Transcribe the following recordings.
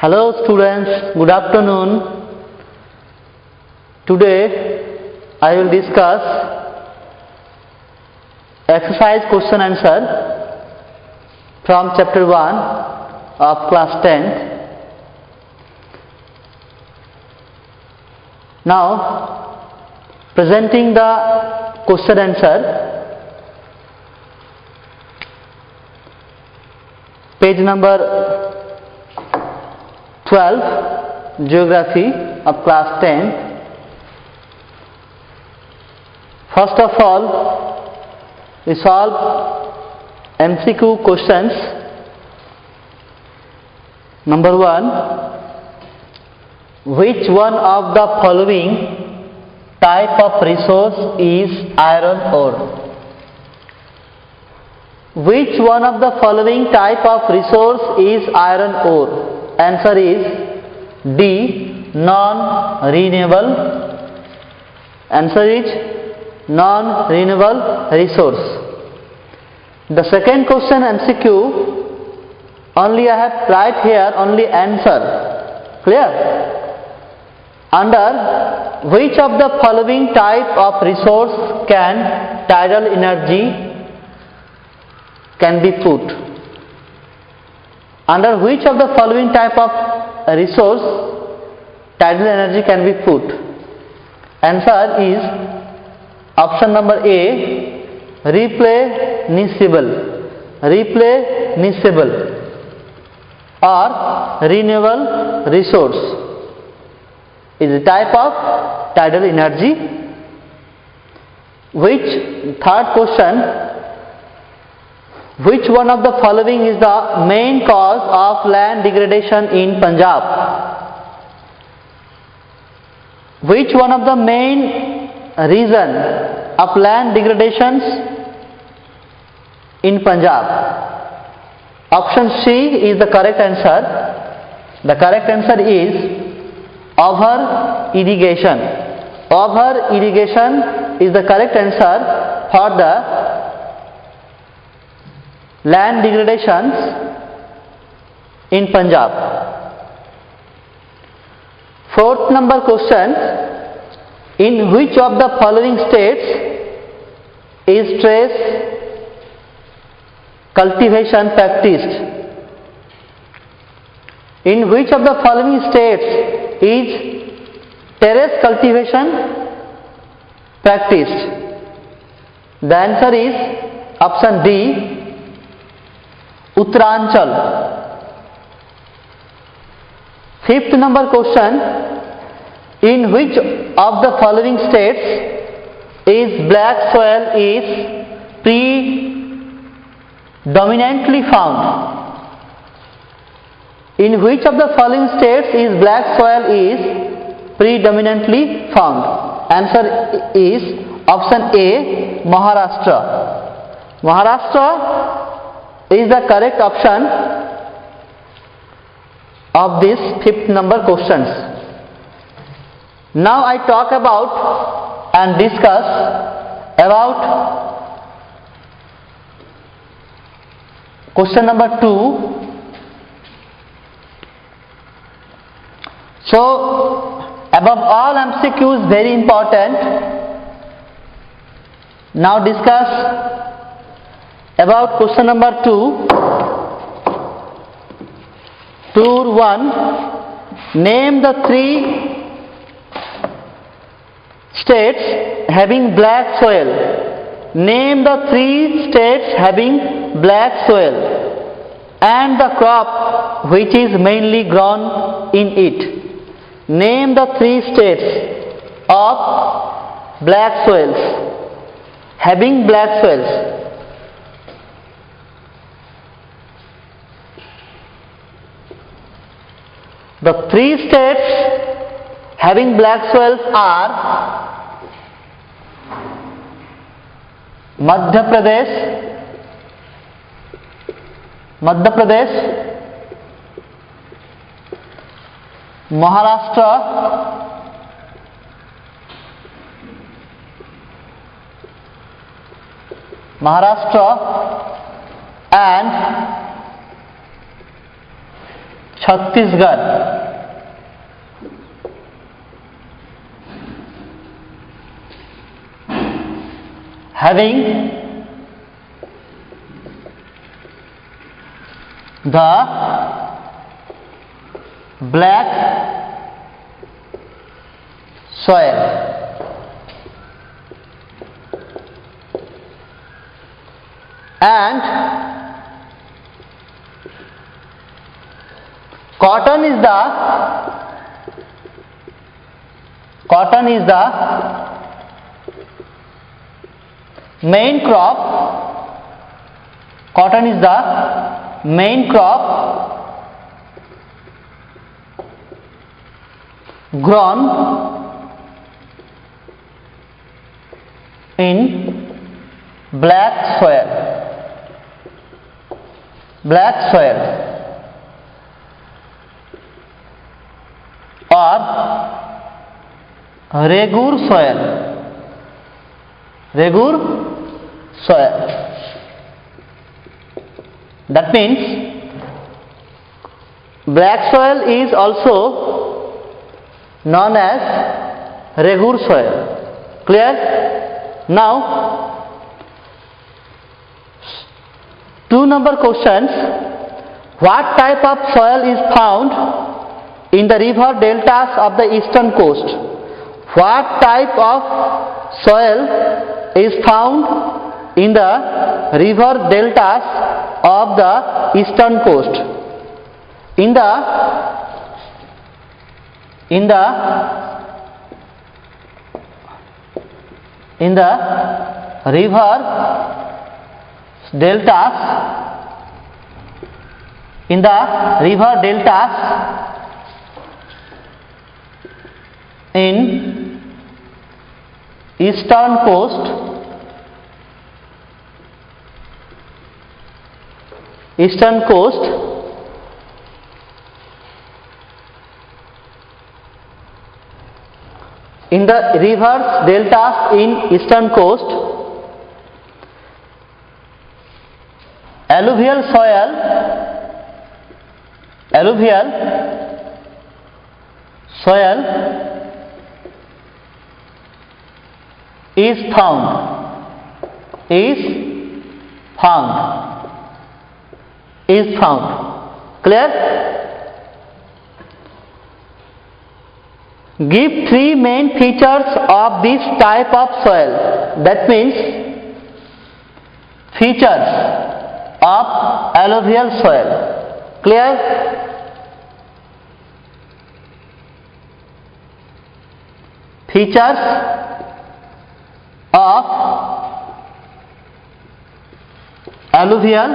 Hello students, good afternoon. Today I will discuss exercise question answer from chapter 1 of class 10th. Now presenting the question answer, page number 12, Geography of class 10. First of all, we solve MCQ questions. Number 1, which one of the following type of resource is iron ore? Which one of the following type of resource is iron ore? Answer is D, non-renewable. Answer is non-renewable resource. The second question MCQ, only I have write here only answer. Clear? Under which of the following type of resource can tidal energy can be put? Under which of the following type of resource tidal energy can be put? Answer is option number A, replenishable or renewable resource is a type of tidal energy. Which third question, which one of the following is the main cause of land degradation in Punjab? Which one of the main reason of land degradations in Punjab? Option C is the correct answer. The correct answer is over irrigation. Over irrigation is the correct answer for the land degradations in Punjab. Fourth number question, in which of the following states is terrace cultivation practiced? In which of the following states is terrace cultivation practiced? The answer is option D, Uttaranchal. Fifth number question, in which of the following states is black soil is predominantly found? In which of the following states is black soil is predominantly found? Answer is option A, Maharashtra. Maharashtra is the correct option of these fifth number questions. Now I talk about and discuss about question number 2. So above all MCQs very important. Now discuss about question number 2. Tour 1. Name the 3 states having black soil. Name the 3 states having black soil and the crop which is mainly grown in it. Name the 3 states of black soils, having black soils. The 3 states having black soils are Madhya Pradesh, Maharashtra and Chhattisgarh. Having the black soil. And cotton is the main crop. Cotton is the main crop grown in black soil. Black soil or regur soil. Regur soil. That means black soil is also known as regur soil. Clear? Now 2 number questions. What type of soil is found in the river deltas of the eastern coast? What type of soil is found in the river deltas of the eastern coast? In the river deltas, in eastern coast, in the rivers deltas in eastern coast, alluvial soil is found. Clear? Give 3 main features of this type of soil. That means features of alluvial soil. Clear? Features of alluvial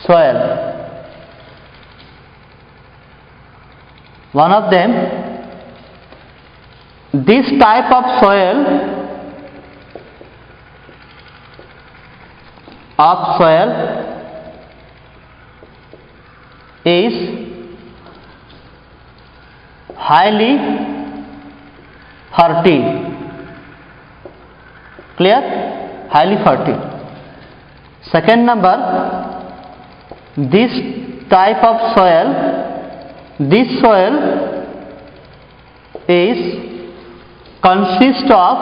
soil. One of them, this type of soil is highly fertile. Clear? Highly fertile. Second number, this type of soil, this soil is consist of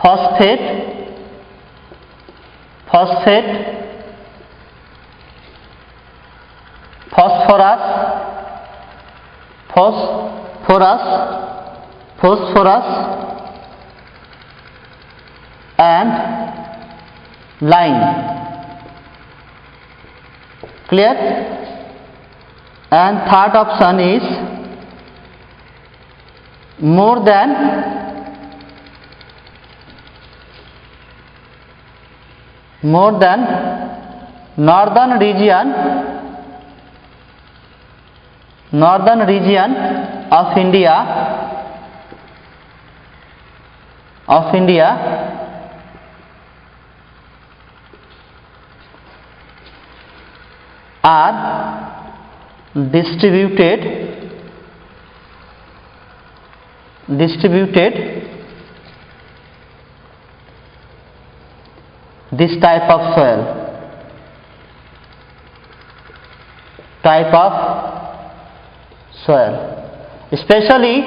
phosphate, phosphorus and lime. Clear? And third option is more than northern region of India are distributed this type of soil. Type of soil, especially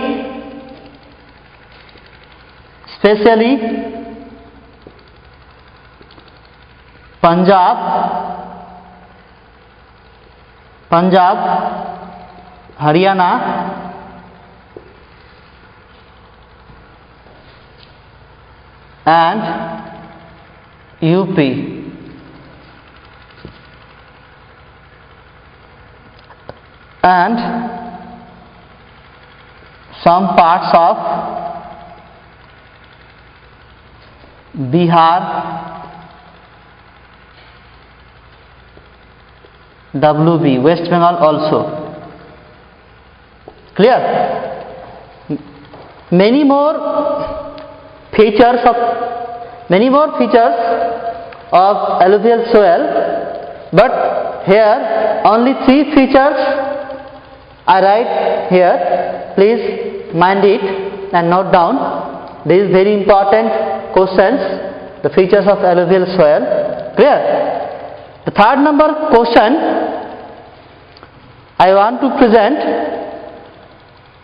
Punjab, Haryana, and UP. And some parts of Bihar, WB, West Bengal also. Clear? Many more features of alluvial soil, but here only 3 features I write here. Please mind it and note down. These very important questions, the features of alluvial soil. Clear? The third number question I want to present: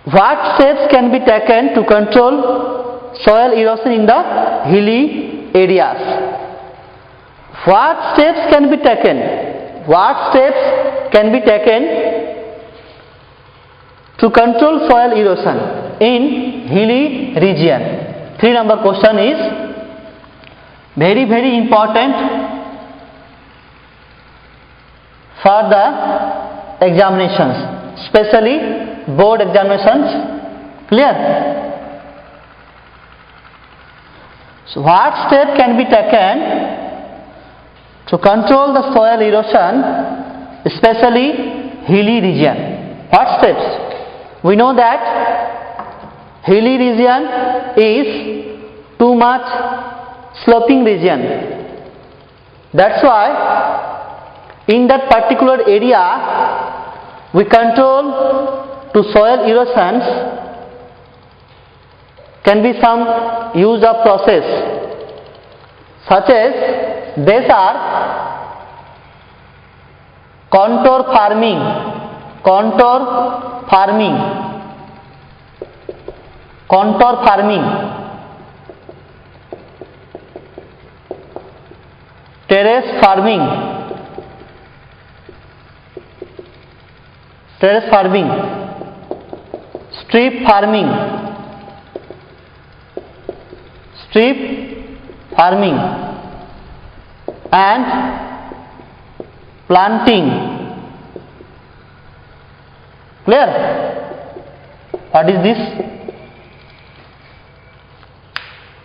what steps can be taken to control soil erosion in the hilly areas? What steps can be taken? What steps can be taken to control soil erosion in hilly region? 3 number question is very, very important for the examinations, especially board examinations. Clear? So what step can be taken to control the soil erosion, especially hilly region? What steps? We know that hilly region is too much sloping region. That's why in that particular area we control to soil erosions can be some use of process, such as these are contour farming, terrace farming, strip farming, and planting. Clear? What is this?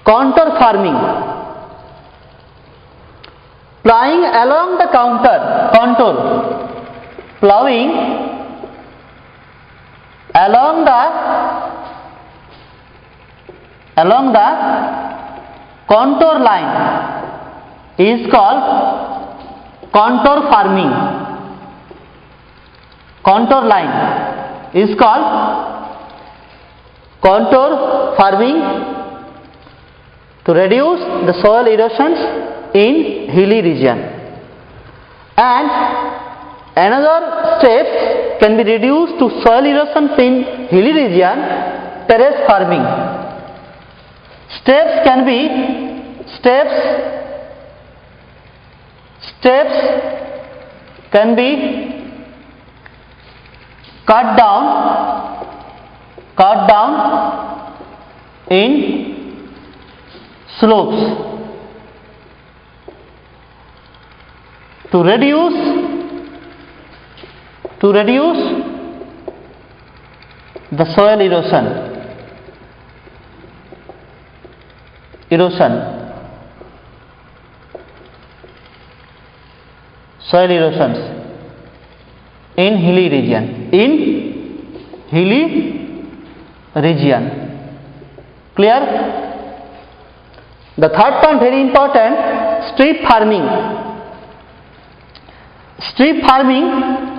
Contour farming, ploughing along the contour, ploughing along the contour line is called contour farming. Contour line is called contour farming to reduce the soil erosions in hilly region. And another steps can be reduced to soil erosions in hilly region: terrace farming. Steps can be cut down in slopes to reduce the soil erosions in hilly region. Clear? The third point, very important: strip farming.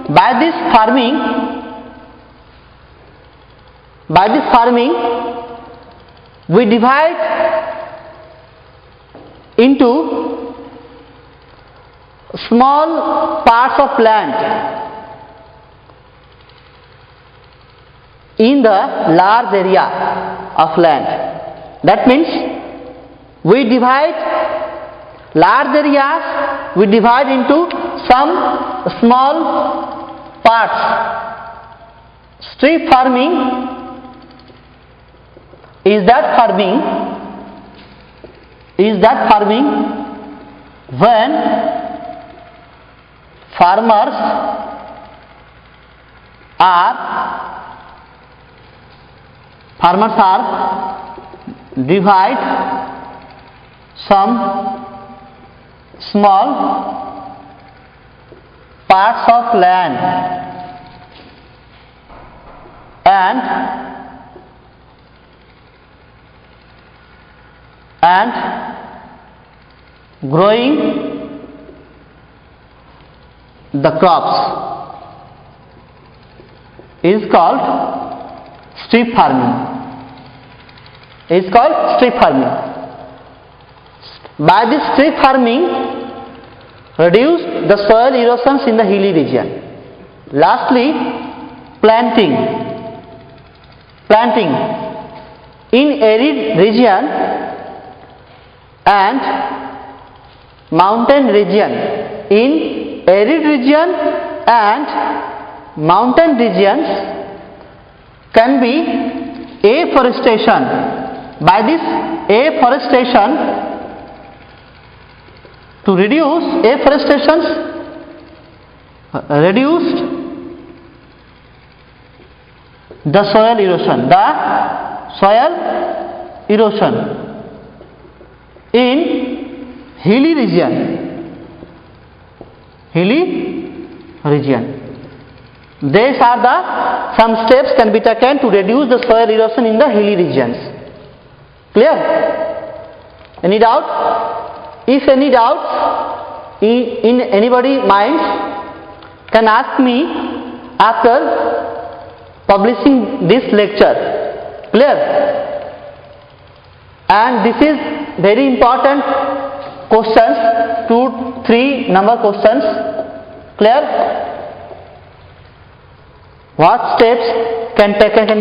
By this farming we divide into small parts of land in the large area of land. That means we divide large areas, we divide into some small parts. Strip farming is that farming when farmers are divide some small parts of land and growing the crops is called strip farming. By this strip farming, reduce the soil erosions in the hilly region. Lastly, planting in arid region and mountain region. In arid region and mountain regions can be afforestation. By this afforestation, to reduce reduced the soil erosion in hilly region. These are some steps can be taken to reduce the soil erosion in the hilly regions. Clear? Any doubt? If any doubts in anybody's mind, can ask me after publishing this lecture. Clear? And this is very important questions, 2-3 number questions. Clear? What steps can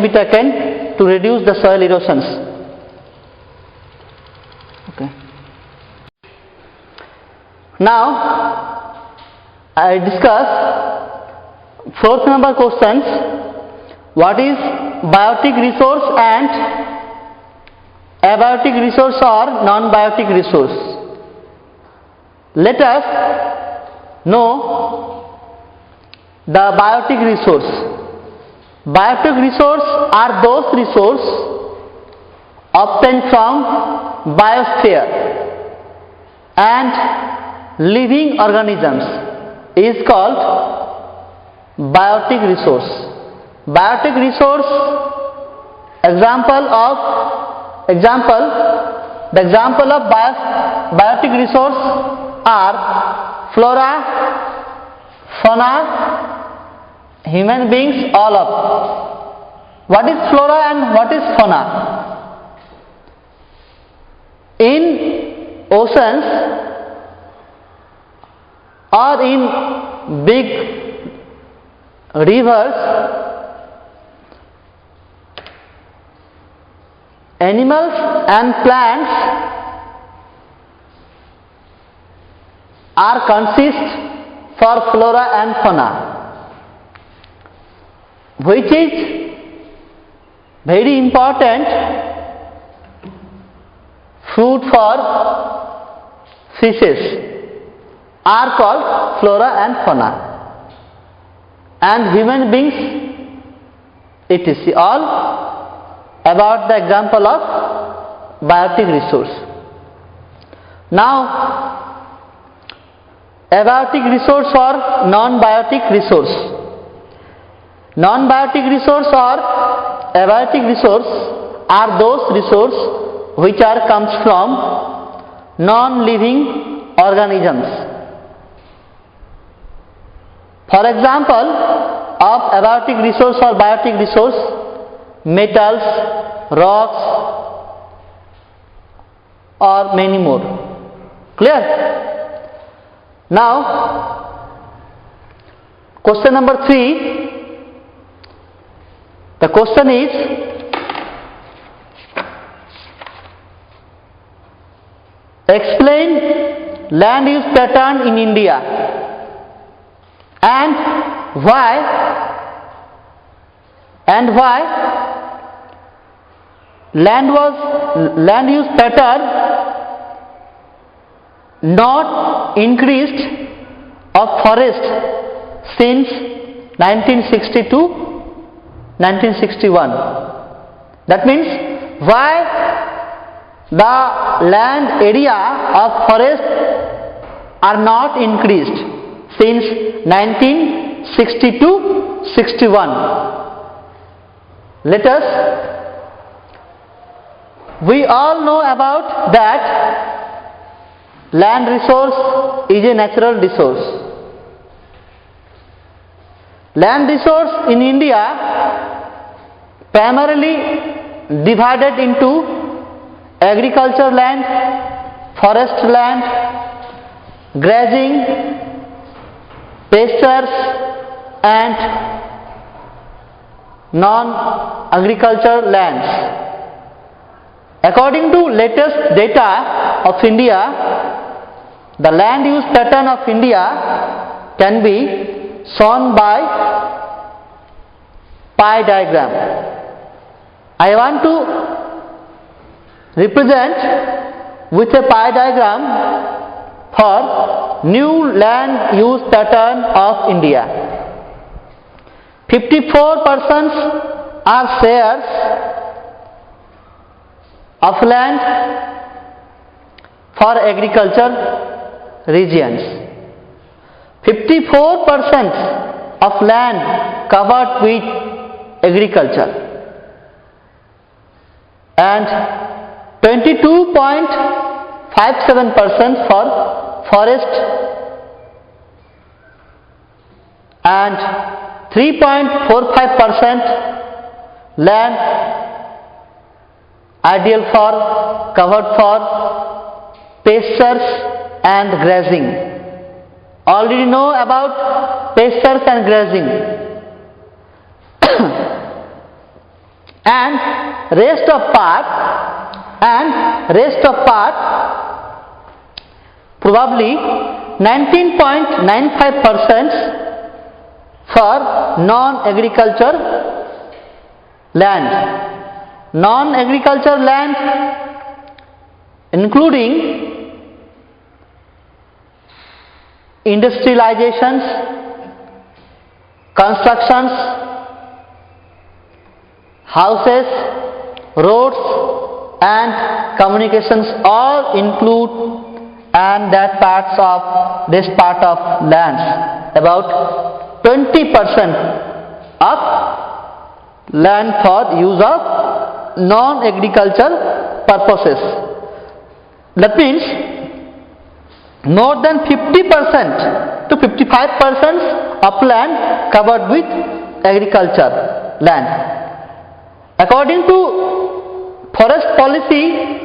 be taken to reduce the soil erosions? Okay. Now I discuss 4th number questions. What is biotic resource and abiotic resource or non-biotic resource? Let us know the biotic resource. Biotic resource are those resources obtained from biosphere and living organisms is called biotic resource. Biotic resource, the example of biotic resource are flora, fauna, human beings, all of. What is flora and what is fauna? In oceans or in big rivers, animals and plants are consist for flora and fauna, which is very important food for fishes, are called flora and fauna, and human beings etc. All about the example of biotic resource. Now abiotic resource or non-biotic resource. Non-biotic resource or abiotic resource are those resources which are comes from non-living organisms. For example of abiotic resource or biotic resource, metals, rocks or many more. Clear? Now, question number 3. The question is, explain land use pattern in India and why land use pattern not increased of forest since 1960 to 1961. That means why the land area of forest are not increased since 1960 to 61. Let us, we all know about that land resource is a natural resource. Land resource in India primarily divided into agriculture land, forest land, grazing, pastures and non-agriculture lands. According to latest data of India, the land use pattern of India can be shown by pie diagram. I want to represent with a pie diagram for new land use pattern of India. 54% are shares of land for agriculture regions. 54% of land covered with agriculture and 22.57% for forest and 3.45% land ideal for covered for pastures and grazing. Already know about pastures and grazing. and rest of part probably 19.95% for non-agriculture land. Non-agriculture land including industrializations, constructions, houses, roads and communications all include and that parts of this part of lands. About 20% of land for use of non-agricultural purposes. That means more than 50% to 55% of land covered with agriculture land. According to forest policy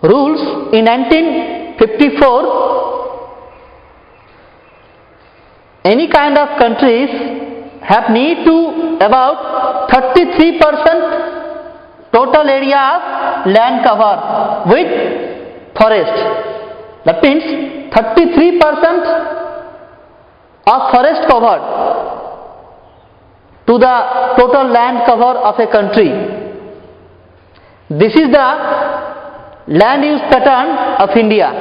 rules in 1954, any kind of countries have need to about 33% total area of land cover with forest. That means 33% of forest covered to the total land cover of a country. This is the land use pattern of India.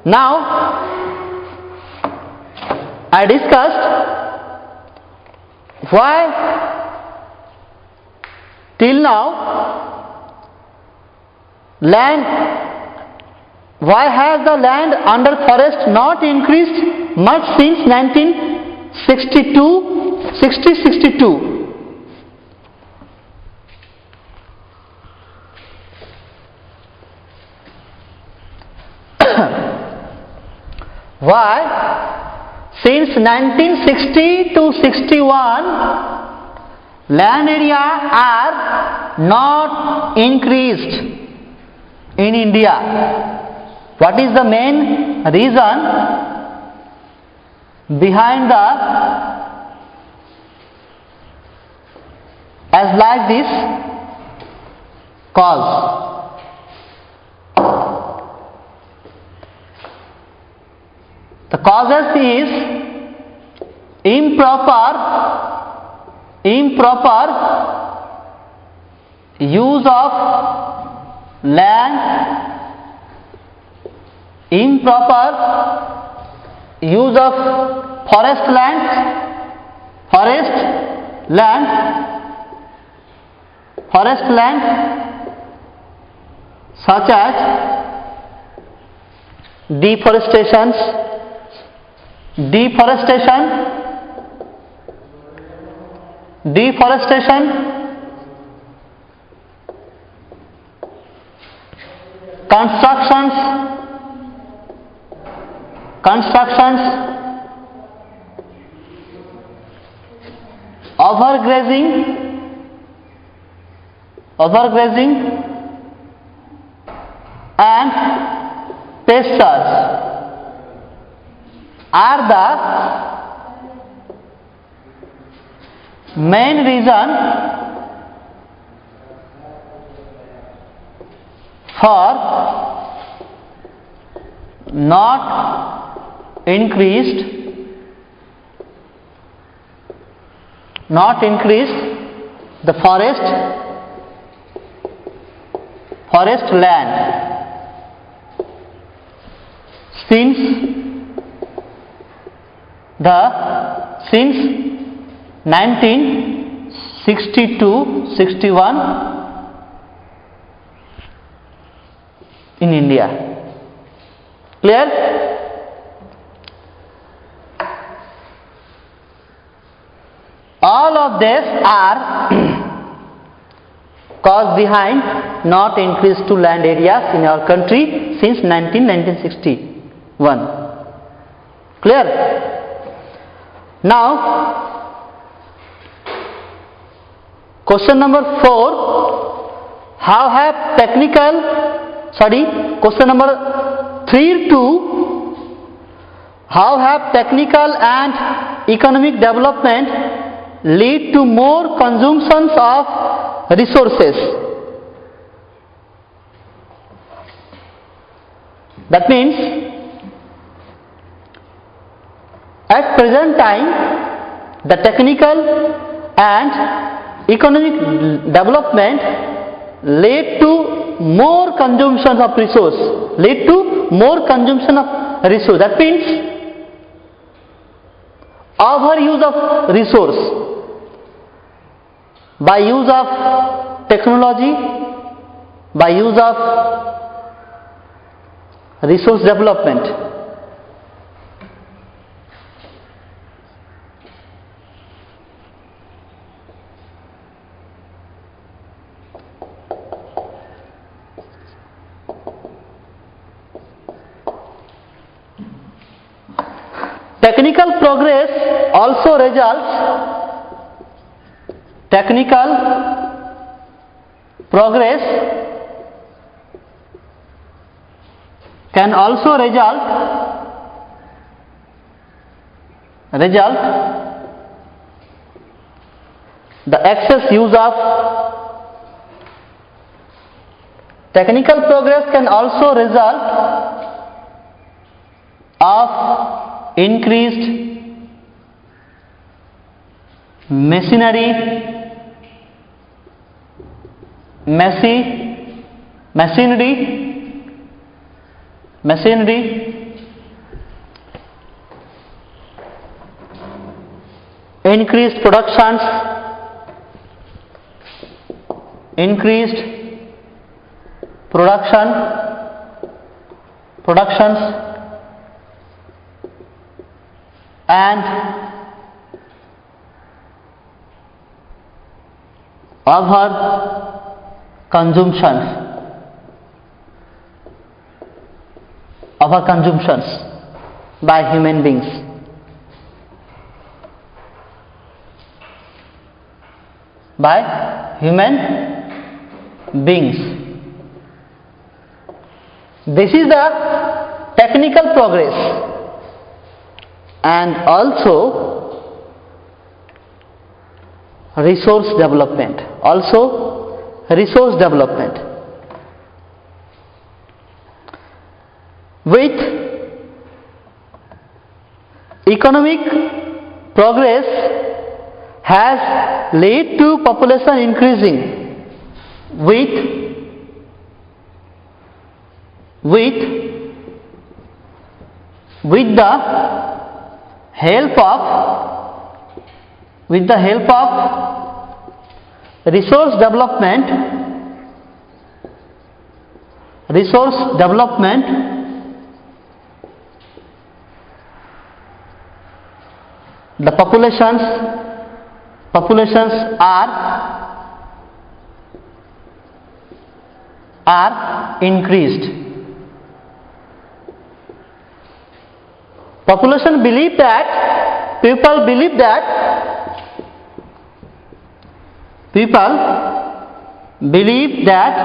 Now, I discussed why till now why has the land under forest not increased much since 1962? Why? Since 1960 to 61, land area are not increased in India. What is the main reason behind the, as like this, cause? The causes is improper use of land, improper use of forest land such as deforestation, constructions, overgrazing and pesticides are the main reason for not increased the forest land since 1962-61 in India. Clear? All of these are cause behind not increase to land areas in our country since 1961. Clear? Now, question number 4. Question number 3 to how have technical and economic development lead to more consumptions of resources? That means at present time the technical and economic development lead to more consumption of resource, that means overuse of resource by use of technology, by use of resource development. Technical progress also can also result the excess use of technical progress can also result of increased machinery, increased productions, and over consumptions by human beings. This is the technical progress and also resource development. With economic progress has led to population increasing. With the help of resource development, the populations are increased. People believe that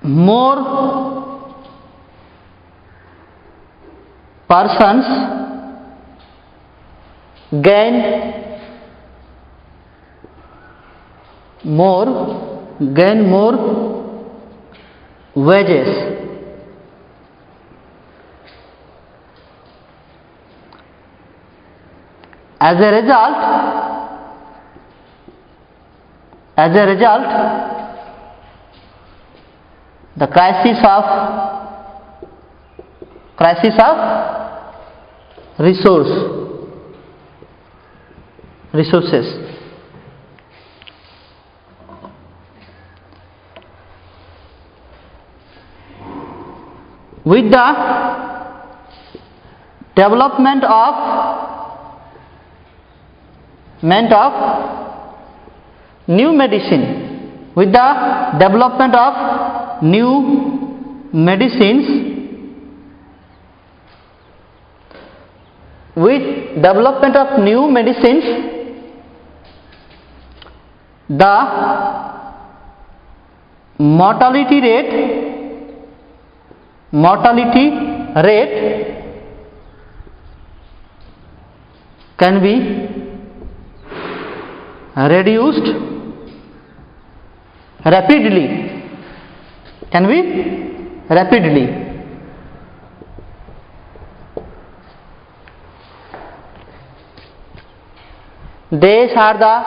more persons gain more wages. As a result, the crisis of resources. With the development of new medicines, the mortality rate can be reduced rapidly. These are the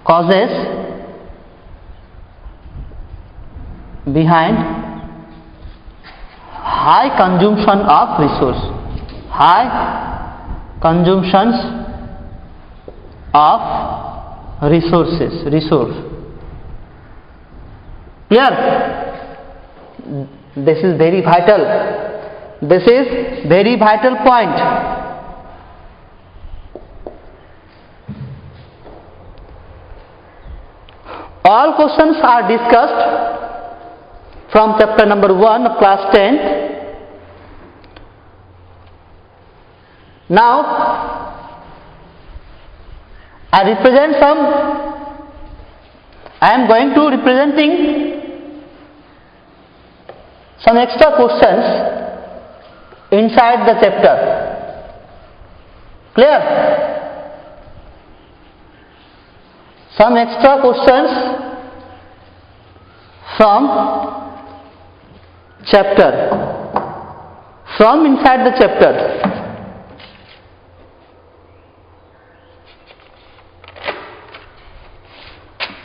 causes behind high consumption of resource. Clear? This is very vital. Point. All questions are discussed from chapter number 1 of class 10. Now I am going to representing some extra questions inside the chapter. Clear? Some extra questions from inside the chapter.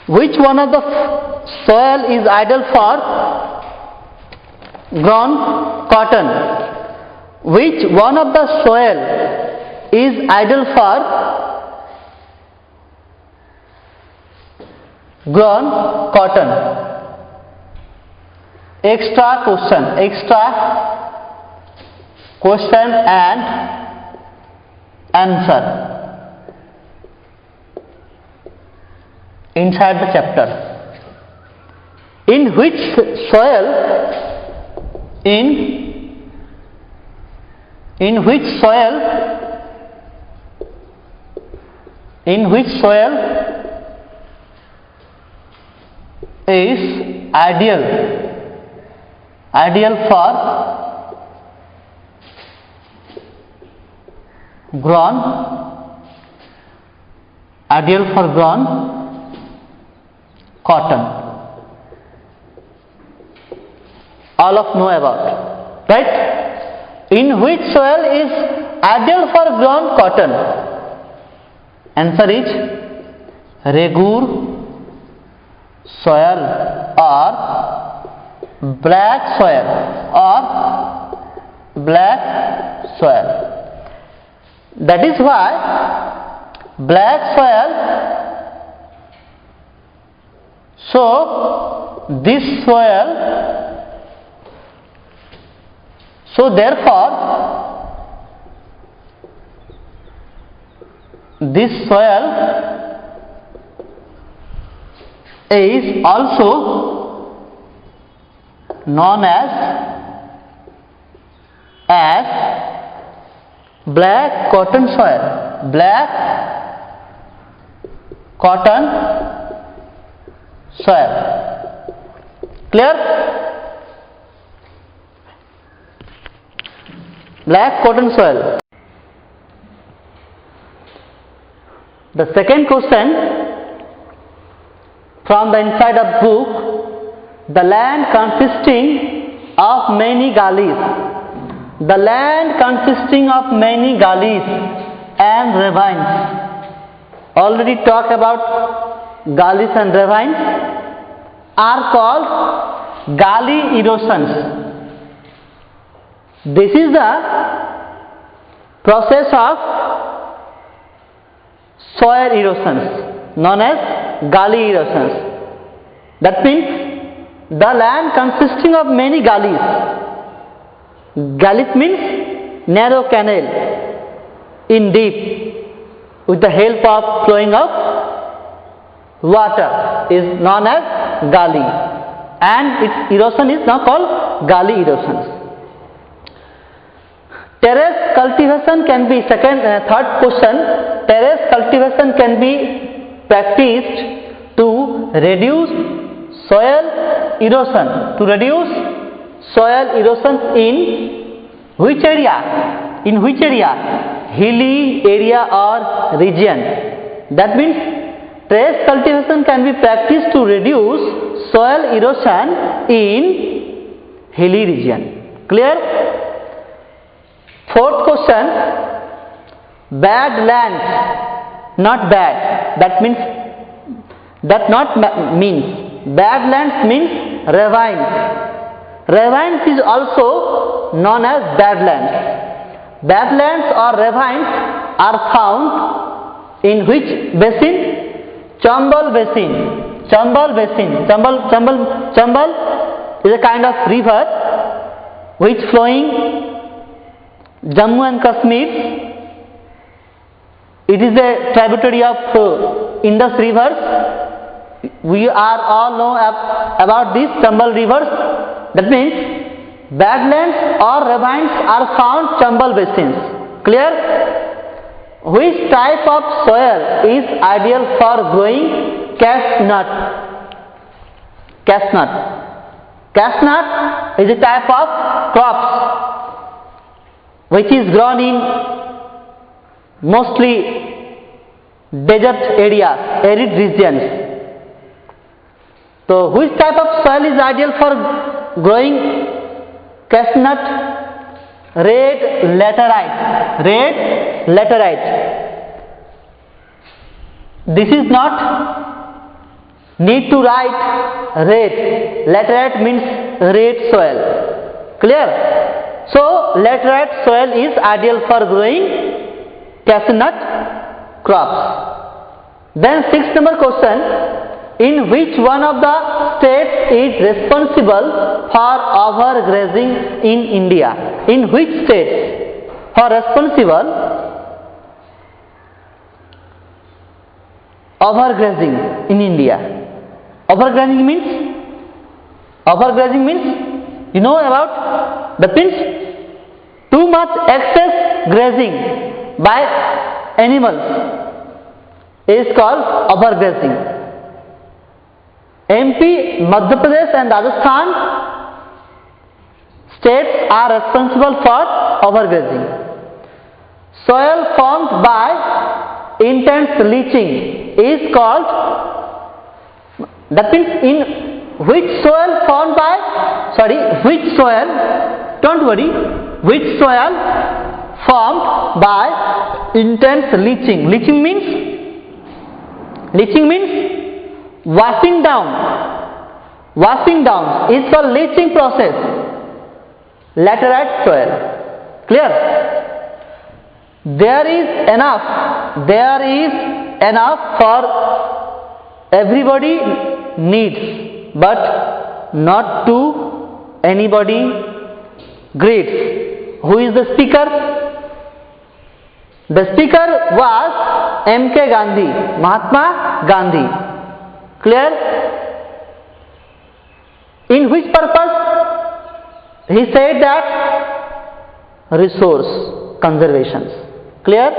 Which one of the soil is ideal for grown cotton? Which one of the soil is ideal for grown cotton? Extra question and answer inside the chapter. In which soil In which soil is ideal for grown cotton? All of know about, right? In which soil is ideal for grown cotton? Answer is Regur soil or black soil. That is why black soil, so this soil, so therefore this soil is also known as black cotton soil. Black cotton soil. Clear? Black cotton soil. The second question from the inside of book, the land consisting of many gullies. The land consisting of many gullies and ravines. Already talked about gullies and ravines are called gully erosions. This is the process of soil erosions known as gully erosions. That means the land consisting of many gullies. Gullies means narrow canal in deep with the help of flowing of water is known as gully, and its erosion is now called gully erosions. Terrace cultivation can be third question. Terrace cultivation can be practiced to reduce soil erosion. To reduce soil erosion in which area? In which area? Hilly area or region. That means terrace cultivation can be practiced to reduce soil erosion in hilly region. Clear? Fourth question, bad lands, not bad. That means bad lands means ravines. Ravines is also known as badlands. Badlands or ravines are found in which basin? Chambal basin. Chambal basin. Chambal is a kind of river which flowing Jammu and Kashmir. It is a tributary of Indus rivers. We are all know about these Chambal rivers. That means badlands or ravines are found Chambal basins. Clear? Which type of soil is ideal for growing casnut? Casnut is a type of crops which is grown in mostly desert areas, arid regions. So which type of soil is ideal for growing casnut? Red laterite. Red laterite. This is not need to write red. Laterite means red soil. Clear? So laterite soil is ideal for growing casnut crops. Then sixth number question. In which one of the states is responsible for overgrazing in India? In which state are responsible overgrazing in India? Overgrazing means you know about the means too much excess grazing by animals. is called overgrazing. MP, Madhya Pradesh and Rajasthan states are responsible for overgrazing. Soil formed by intense leaching is called, that means in which soil formed by, which soil, don't worry, which soil formed by intense leaching. Leaching means washing down. Washing down is called leaching process. Laterite soil. Clear? There is enough for everybody needs, but not to anybody greeds. Who is the speaker? The speaker was M.K. Gandhi, Mahatma Gandhi. Clear? In which purpose? He said that resource conservation. Clear?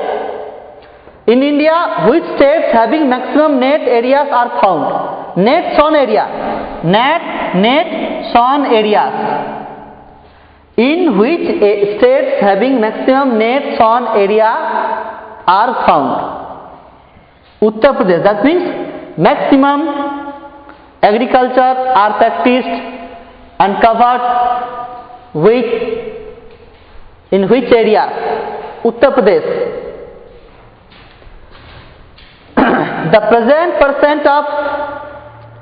In India, which states having maximum net areas are found? Net sown area. Net sown areas. In which states having maximum net sown area are found? Uttar Pradesh. That means maximum agriculture are practiced and covered in which area? Uttar Pradesh. The present percent of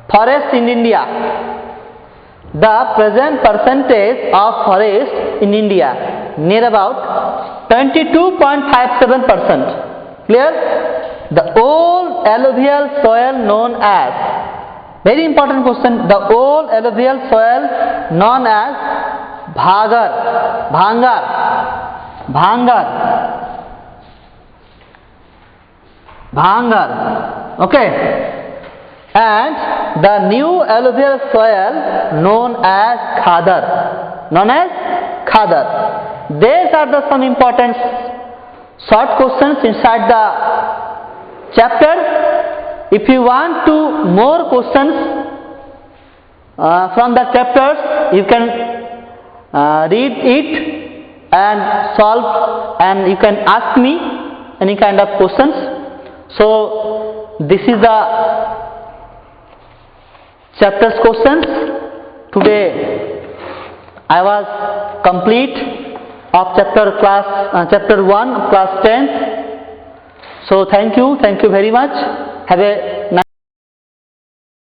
forest in India. The present percentage of forest in India, near about 22.57%. Clear? The old alluvial soil known as, very important question, the old alluvial soil known as Bhangar, okay, and the new alluvial soil known as Khadar. These are the some important short questions inside the chapter. If you want to more questions from the chapters, you can read it and solve, and you can ask me any kind of questions. So this is the chapter's questions. Today I was complete of chapter 1 class 10. So thank you very much. Have a